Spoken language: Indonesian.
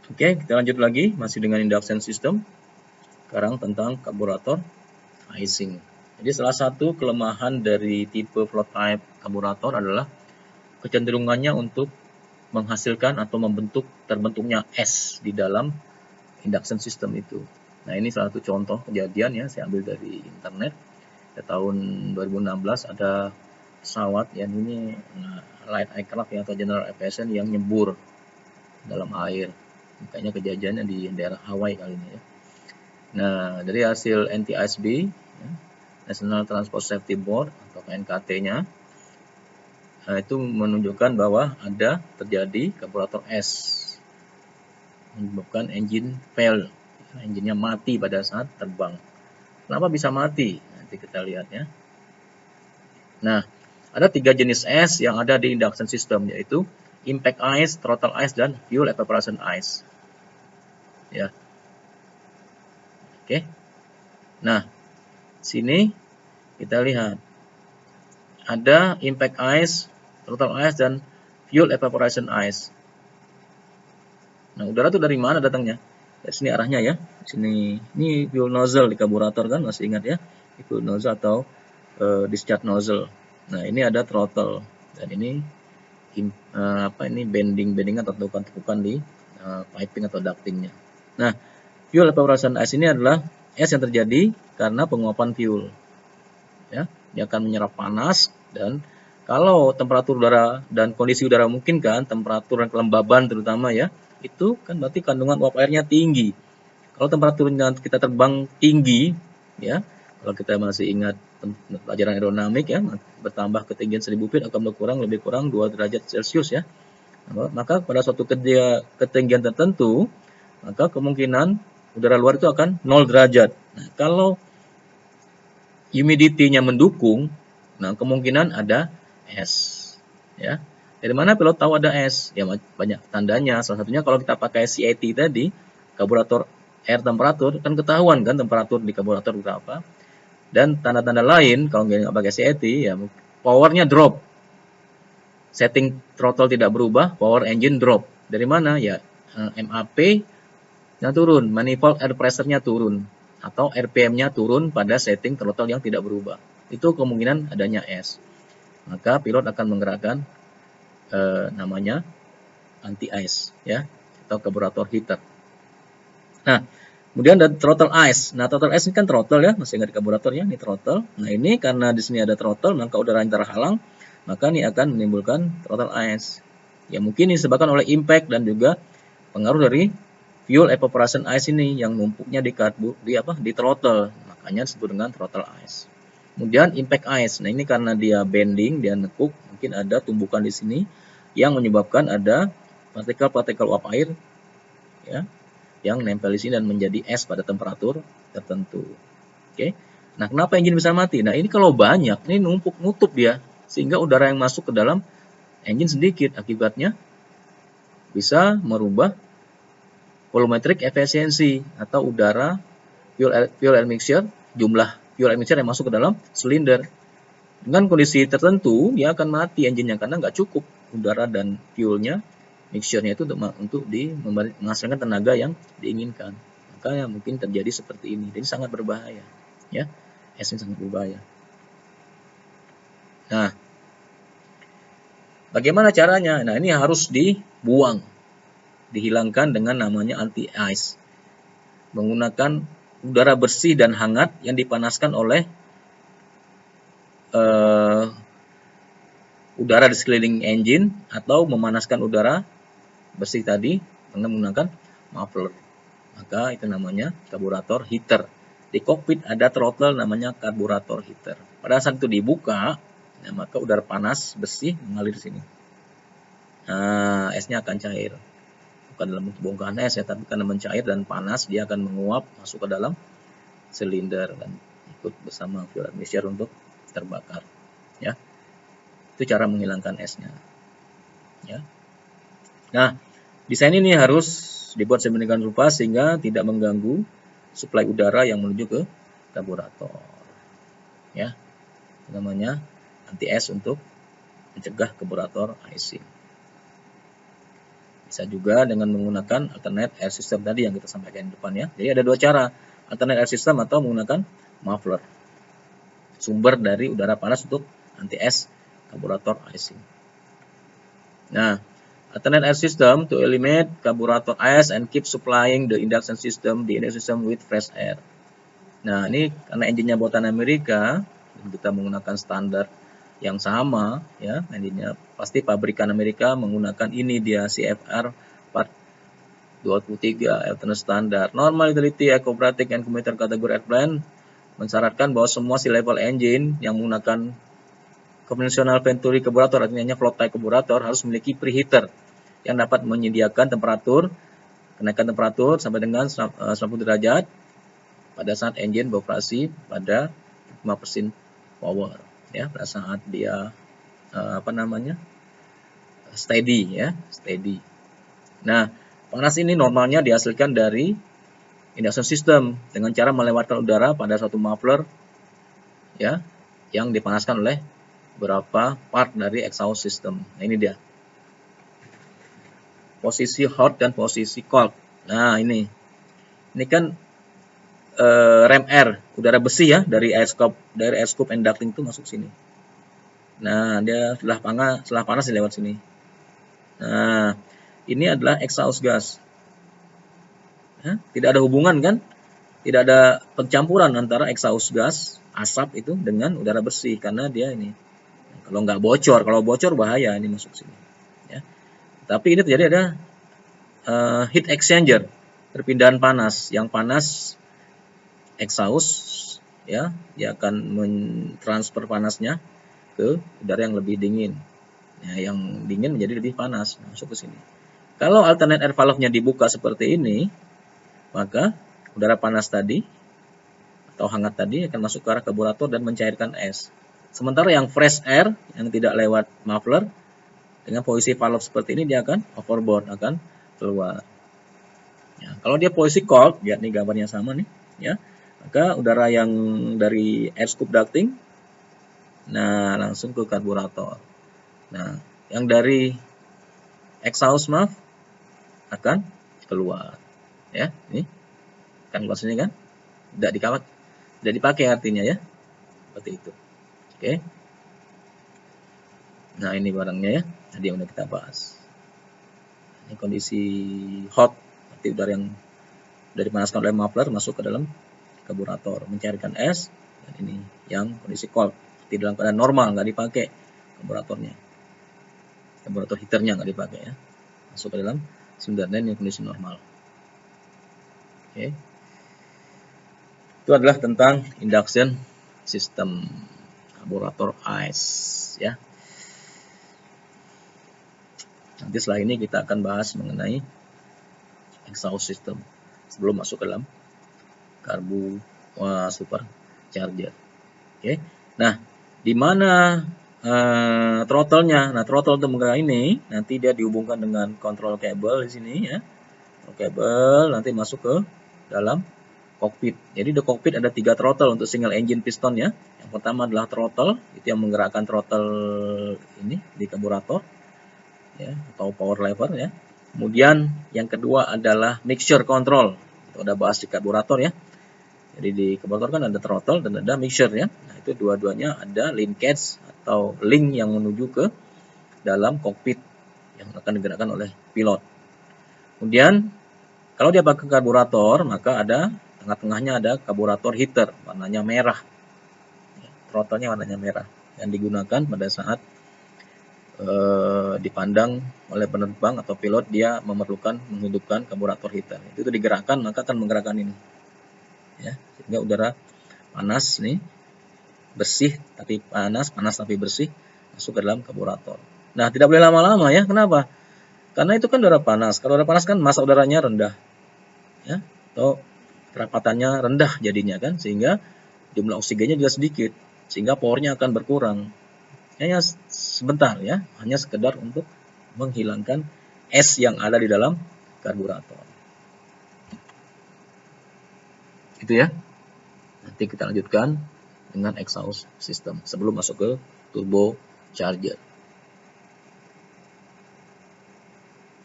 Oke, kita lanjut lagi masih dengan induction system. Sekarang tentang karburator icing. Jadi salah satu kelemahan dari tipe float type karburator adalah kecenderungannya untuk menghasilkan atau terbentuknya es di dalam induction system itu. Nah, ini salah satu contoh kejadian ya, saya ambil dari internet. Pada tahun 2016 ada pesawat yang ini light aircraft ya, atau general aviation yang nyebur dalam air. Kayaknya kejadiannya di daerah Hawaii kali ini ya. Nah, dari hasil NTSB, ya, National Transport Safety Board atau KNKT-nya, itu menunjukkan bahwa ada terjadi karburator es, menyebabkan engine fail, engine-nya mati pada saat terbang. Kenapa bisa mati? Nanti kita lihat ya. Nah, ada 3 jenis es yang ada di induction system, yaitu impact ice, throttle ice, dan fuel evaporation ice. Ya, oke. Nah, sini kita lihat ada impact ice, throttle ice, dan fuel evaporation ice. Nah, udara itu dari mana datangnya? Dari sini arahnya ya. Sini, ini fuel nozzle di karburator kan, masih ingat ya? Fuel nozzle atau discharge nozzle. Nah, ini ada throttle dan ini ini bending atau tekukan-tekukan di piping atau ductingnya. Nah, fuel evaporation ice ini adalah es yang terjadi karena penguapan fuel. Ya, dia akan menyerap panas, dan kalau temperatur udara dan kondisi udara memungkinkan, temperatur dan kelembaban terutama ya, itu kan berarti kandungan uap airnya tinggi. Kalau temperaturnya kita terbang tinggi, ya, kalau kita masih ingat pelajaran aerodinamik ya, bertambah ketinggian 1000 feet akan berkurang lebih kurang 2 derajat Celcius ya. Maka pada suatu ketinggian tertentu, maka kemungkinan udara luar itu akan 0 derajat. Nah, kalau humidity-nya mendukung, nah kemungkinan ada es. Ya, dari mana pilot tahu ada es? Ya, banyak tandanya. Salah satunya kalau kita pakai CAT tadi, karburator air temperatur, kan ketahuan kan temperatur di karburator berapa. Dan tanda-tanda lain kalau nggak pakai CAT, ya powernya drop. Setting throttle tidak berubah, power engine drop. Dari mana? Ya, MAP-nya turun, manifold air pressure-nya turun, atau RPM-nya turun pada setting throttle yang tidak berubah. Itu kemungkinan adanya es. Maka pilot akan menggerakkan namanya anti-ice ya, atau karburator heater. Nah, kemudian ada throttle ice. Nah, throttle ice ini kan throttle ya, masih ingat karburator ya, ini throttle. Nah, ini karena di sini ada throttle, maka udara yang terhalang, maka ini akan menimbulkan throttle ice. Ya, mungkin disebabkan oleh impact dan juga pengaruh dari fuel evaporation ice ini yang numpuknya di throttle. Makanya disebut dengan throttle ice. Kemudian impact ice. Nah, ini karena dia bending, dia nekuk, mungkin ada tumbukan di sini yang menyebabkan ada partikel-partikel uap air ya, yang nempel di sini dan menjadi es pada temperatur tertentu. Oke. Nah, kenapa engine bisa mati? Nah, ini kalau banyak, ini nutup dia, sehingga udara yang masuk ke dalam engine sedikit. Akibatnya bisa merubah volumetric efisiensi atau udara fuel air mixture, jumlah fuel air mixture yang masuk ke dalam silinder. Dengan kondisi tertentu, dia akan mati engine-nya karena nggak cukup udara dan fuelnya, mixture-nya itu untuk menghasilkan tenaga yang diinginkan. Maka mungkin terjadi seperti ini. Jadi sangat berbahaya. Ya, es ini sangat berbahaya. Nah, bagaimana caranya? Nah, ini harus dibuang, dihilangkan dengan namanya anti-ice. Menggunakan udara bersih dan hangat yang dipanaskan oleh udara di sekeliling engine, atau memanaskan udara bersih tadi dengan menggunakan muffler. Maka itu namanya karburator heater. Di kokpit ada throttle namanya karburator heater. Pada saat itu dibuka, nah, maka udara panas bersih mengalir di sini. Nah, esnya akan cair. Bukan dalam bentuk bongkahan es ya, tapi karena mencair dan panas, dia akan menguap masuk ke dalam silinder dan ikut bersama fuel mixture untuk terbakar. Ya, itu cara menghilangkan esnya. Ya. Nah, desain ini harus dibuat sedemikian rupa sehingga tidak mengganggu suplai udara yang menuju ke karburator. Ya, namanya anti-es untuk mencegah karburator icing. Bisa juga dengan menggunakan alternate air system tadi yang kita sampaikan di depan ya. Jadi ada dua cara, alternate air system atau menggunakan muffler. Sumber dari udara panas untuk anti-es karburator icing. Nah, alternate air system to eliminate karburator ice and keep supplying the induction system with fresh air. Nah, ini karena engine-nya buatan Amerika, kita menggunakan standar yang sama ya, engine-nya pasti pabrikan Amerika menggunakan ini dia CFR Part 23 alternate standard. Normal utility, aquatic and commuter category airplane mensyaratkan bahwa semua sea level engine yang menggunakan konvensional venturi karburator, artinya float type karburator, harus memiliki preheater yang dapat menyediakan kenaikan temperatur sampai dengan 90 derajat pada saat engine beroperasi pada 5% power ya, pada saat dia steady. Nah, panas ini normalnya dihasilkan dari induction system dengan cara melewatkan udara pada suatu muffler ya, yang dipanaskan oleh beberapa part dari exhaust system. Nah, ini dia posisi hot dan posisi cold. Nah, ini kan rem air, udara besi ya, dari air scoop and ducting itu masuk sini. Nah, dia setelah panas lewat sini. Nah, ini adalah exhaust gas. Ya, tidak ada hubungan kan? Tidak ada pencampuran antara exhaust gas, asap itu dengan udara bersih karena dia ini. Kalau nggak bocor, kalau bocor bahaya ini masuk sini. Ya. Tapi ini terjadi ada heat exchanger, perpindahan panas. Yang panas exhaust ya, dia akan mentransfer panasnya ke udara yang lebih dingin. Ya, yang dingin menjadi lebih panas, masuk ke sini. Kalau alternate air valve-nya dibuka seperti ini, maka udara panas tadi atau hangat tadi akan masuk ke arah karburator dan mencairkan es. Sementara yang fresh air yang tidak lewat muffler dengan posisi valve seperti ini dia akan overboard, akan keluar. Ya, kalau dia posisi cold, lihat nih gambarnya sama nih, ya. Maka udara yang dari air scoop ducting, nah langsung ke karburator. Nah, yang dari exhaust akan keluar, ya. Ini kan keluar sini kan, tidak dipakai artinya ya, seperti itu. Oke. Nah, ini barangnya ya, tadi yang udah kita bahas. Ini kondisi hot, arti udara yang dari dipanaskan oleh muffler masuk ke dalam karburator mencairkan es. Dan ini yang kondisi cold, di dalam keadaan normal, nggak dipakai karburatornya, karburator heaternya nggak dipakai ya, masuk ke dalam silinder dan yang kondisi normal. Oke, itu adalah tentang induction system karburator ice ya. Nanti setelah ini kita akan bahas mengenai exhaust system sebelum masuk ke dalam supercharger. Oke. Nah, di mana throttle-nya? Nah, throttle untuk menggerakkan ini nanti dia dihubungkan dengan control cable di sini ya. Cable nanti masuk ke dalam cockpit. Jadi di cockpit ada 3 throttle untuk single engine piston ya. Yang pertama adalah throttle, itu yang menggerakkan throttle ini di karburator ya, atau power lever ya. Kemudian yang kedua adalah mixture control. Itu udah bahas di karburator ya. Jadi di karburator kan ada throttle dan ada mixture ya. Nah, itu dua-duanya ada linkage atau link yang menuju ke dalam cockpit yang akan digerakkan oleh pilot. Kemudian kalau dia pakai karburator, maka ada tengah-tengahnya ada karburator heater warnanya merah. Throttle-nya warnanya merah yang digunakan pada saat dipandang oleh penerbang atau pilot dia memerlukan menghidupkan karburator heater. Itu digerakkan maka akan menggerakkan ini. Ya, sehingga udara panas nih bersih tapi panas tapi bersih masuk ke dalam karburator. Nah, tidak boleh lama-lama ya. Kenapa? Karena itu kan udara panas. Kalau udara panas kan massa udaranya rendah. Ya, atau kerapatannya rendah jadinya kan, sehingga jumlah oksigennya juga sedikit, sehingga powernya akan berkurang. Hanya sebentar ya, hanya sekedar untuk menghilangkan es yang ada di dalam karburator. Itu ya. Nanti kita lanjutkan dengan exhaust system sebelum masuk ke turbo charger.